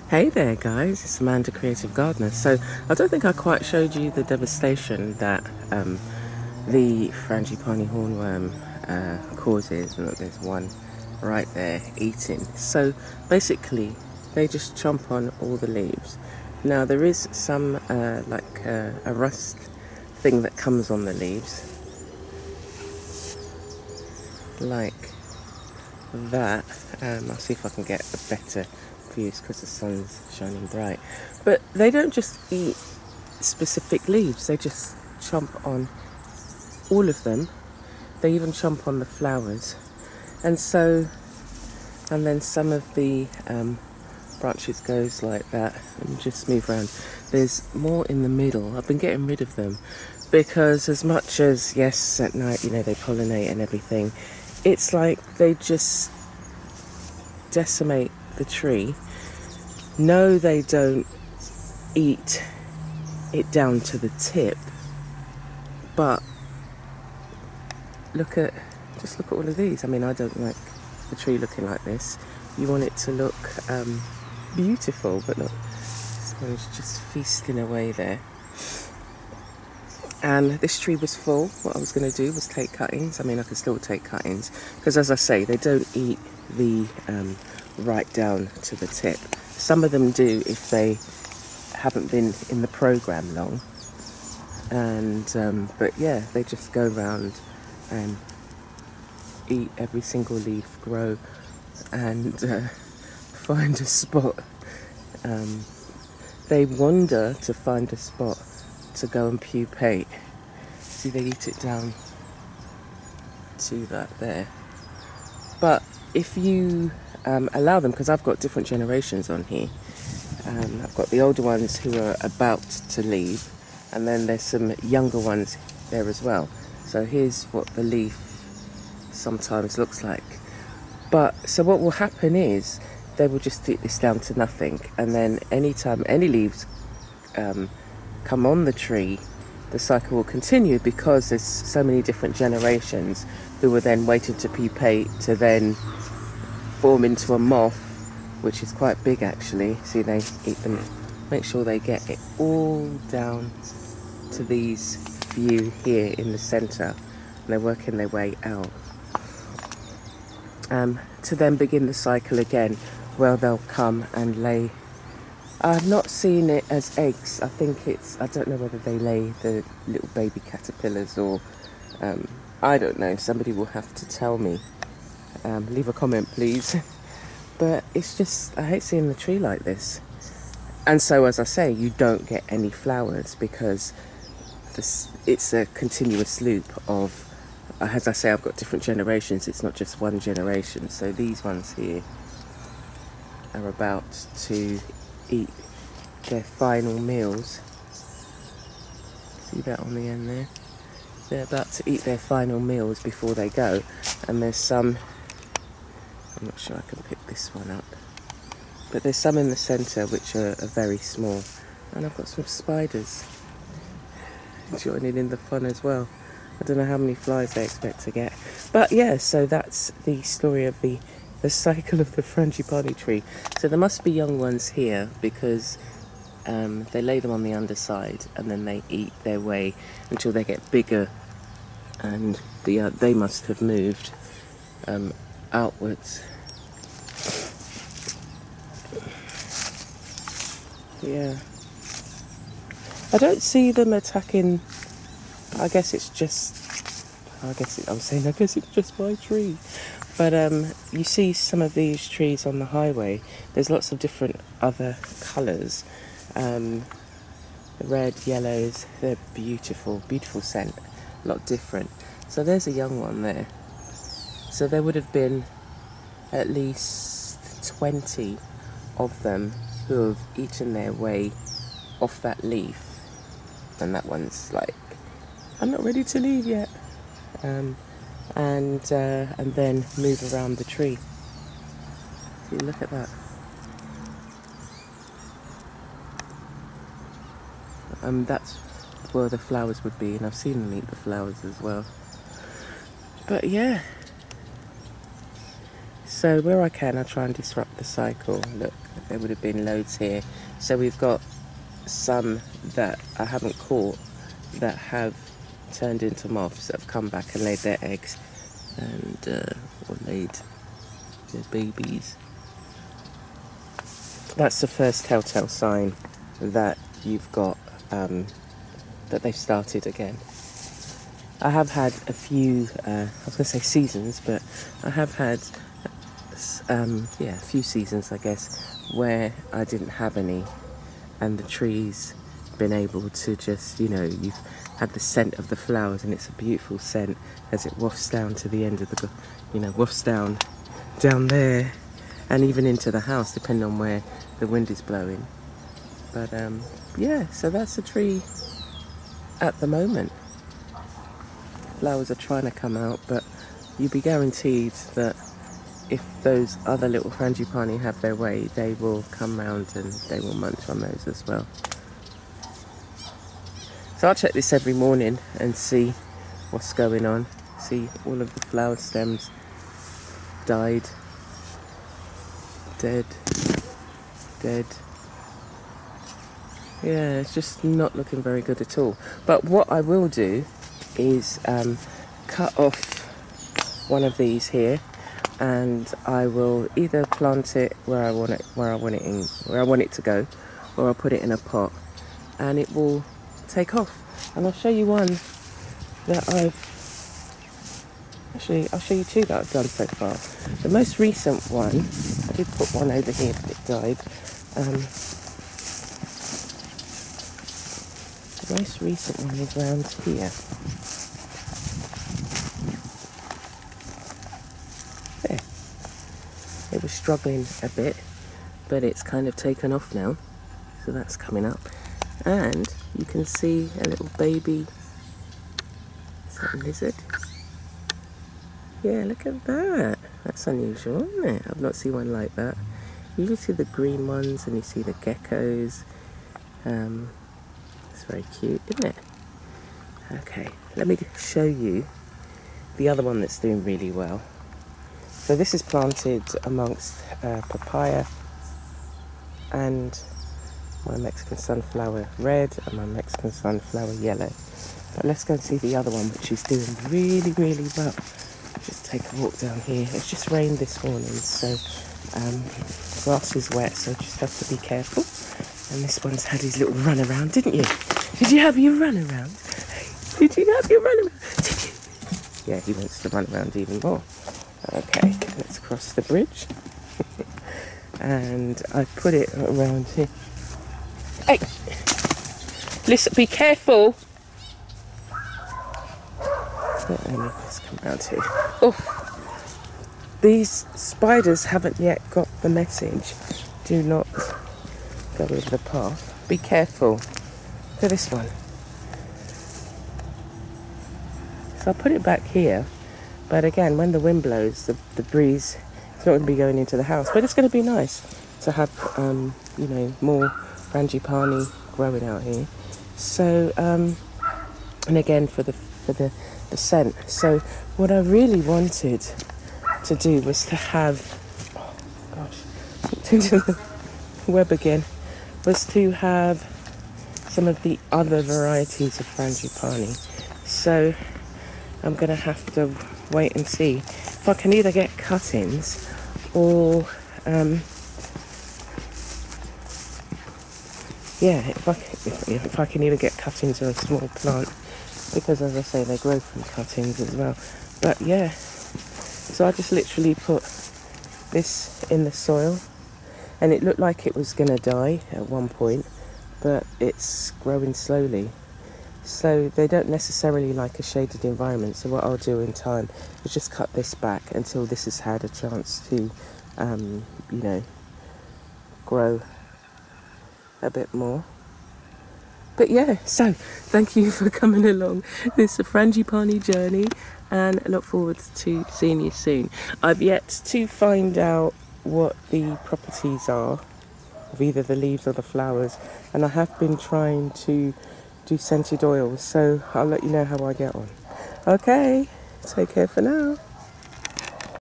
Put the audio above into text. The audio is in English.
Hey there guys, it's Amanda Creative Gardener. So I don't think I quite showed you the devastation that the Frangipani hornworm causes. And look, there's one right there eating. So basically they just chomp on all the leaves. Now there is some a rust thing that comes on the leaves like that. I'll see if I can get a better views because the sun's shining bright. But they don't just eat specific leaves, they just chomp on all of them. They even chomp on the flowers. And then some of the branches goes like that. Let me just move around. There's more in the middle. I've been getting rid of them because as much as, yes, at night, they pollinate and everything, it's like they just decimate the tree. No, they don't eat it down to the tip, but just look at all of these. I mean, I don't like the tree looking like this. You want it to look beautiful, but look, this one's just feasting away there. And this tree was full. What I was going to do was take cuttings. I mean, I can still take cuttings because, as I say, they don't eat the right down to the tip. Some of them do if they haven't been in the program long. And but yeah, they just go around and eat every single leaf, grow, and find a spot. They wander to find a spot to go and pupate. See, they eat it down to that there. But if you allow them, because I've got different generations on here. I've got the older ones who are about to leave, and then there's some younger ones there as well. So here's what the leaf sometimes looks like. But so what will happen is they will just eat this down to nothing, and then anytime any leaves come on the tree, the cycle will continue because there's so many different generations who are then waiting to pupate to then form into a moth, which is quite big actually. See, they eat them, make sure they get it all down to these few here in the center, and they're working their way out to then begin the cycle again, where they'll come and lay. I've not seen it as eggs. I think I don't know whether they lay the little baby caterpillars or I don't know. Somebody will have to tell me. Leave a comment please. But it's just, I hate seeing the tree like this. And so, as I say, you don't get any flowers because it's a continuous loop of, as I say, I've got different generations. It's not just one generation. So these ones here are about to eat their final meals. See that on the end there? They're about to eat their final meals before they go. And there's some, I'm not sure I can pick this one up, but there's some in the centre which are very small. And I've got some spiders joining in the fun as well. I don't know how many flies they expect to get. But yeah, so that's the story of the cycle of the Frangipani tree. So there must be young ones here because they lay them on the underside and then they eat their way until they get bigger, and they must have moved outwards. Yeah, I don't see them attacking. I guess it's just my tree. But you see some of these trees on the highway, there's lots of different other colours. Red, yellows, they're beautiful, beautiful scent, a lot different. So there's a young one there. So there would have been at least 20 of them who have eaten their way off that leaf. And that one's like, I'm not ready to leave yet. And then move around the tree. See, look at that. That's where the flowers would be, and I've seen them eat the flowers as well. But yeah, so where I can, I try and disrupt the cycle, look, there would have been loads here. So we've got some that I haven't caught that have turned into moths, that have come back and laid their eggs and or laid their babies. That's the first telltale sign that you've got that they've started again. I have had a few, I was going to say seasons, but I have had a few seasons, I guess, where I didn't have any, and the trees been able to just, you've had the scent of the flowers, and it's a beautiful scent as it wafts down to the end of the, wafts down there, and even into the house, depending on where the wind is blowing. But so that's the tree at the moment. Flowers are trying to come out, but you'll be guaranteed that if those other little frangipani have their way, they will come round and they will munch on those as well. So I'll check this every morning and see what's going on. See, all of the flower stems died, dead. Yeah, it's just not looking very good at all. But what I will do is cut off one of these here, and I will either plant it where I want it to go, or I'll put it in a pot and it will take off. And I'll show you one that I'll show you two that I've done so far. The most recent one, I did put one over here but it died. The most recent one is round here. There. It was struggling a bit, but it's kind of taken off now. So that's coming up. And you can see a little baby. Is that a lizard? Yeah, look at that. That's unusual, isn't it? I've not seen one like that. You can see the green ones and you see the geckos. It's very cute, isn't it? Okay, let me show you the other one that's doing really well. So this is planted amongst papaya and my Mexican sunflower red and my Mexican sunflower yellow. But let's go and see the other one, which is doing really, really well. Just take a walk down here. It's just rained this morning, so grass is wet, so just have to be careful. And this one's had his little run around, didn't you? Did you have your run around? Did you have your run around? Did you? Yeah, he wants to run around even more. Okay, let's cross the bridge. And I put it around here. Hey! Listen, be careful! Let me just come around here. Oh! These spiders haven't yet got the message. Do not go over the path. Be careful. Look at this one. So I'll put it back here. But again, when the wind blows, the breeze, it's not going to be going into the house. But it's going to be nice to have, more frangipani growing out here. So, and again, for the scent. So what I really wanted to do was to have, into the web again, was to have some of the other varieties of frangipani. So I'm going to have to wait and see if I can either get cuttings or if I can either get cuttings or a small plant, because as I say, they grow from cuttings as well. But yeah, so I just literally put this in the soil, and it looked like it was going to die at one point, but it's growing slowly. So they don't necessarily like a shaded environment. So what I'll do in time is just cut this back until this has had a chance to, grow a bit more. But yeah, so thank you for coming along this Frangipani journey, and I look forward to seeing you soon. I've yet to find out what the properties are of either the leaves or the flowers, and I have been trying to do scented oils, so I'll let you know how I get on. Okay, take care for now.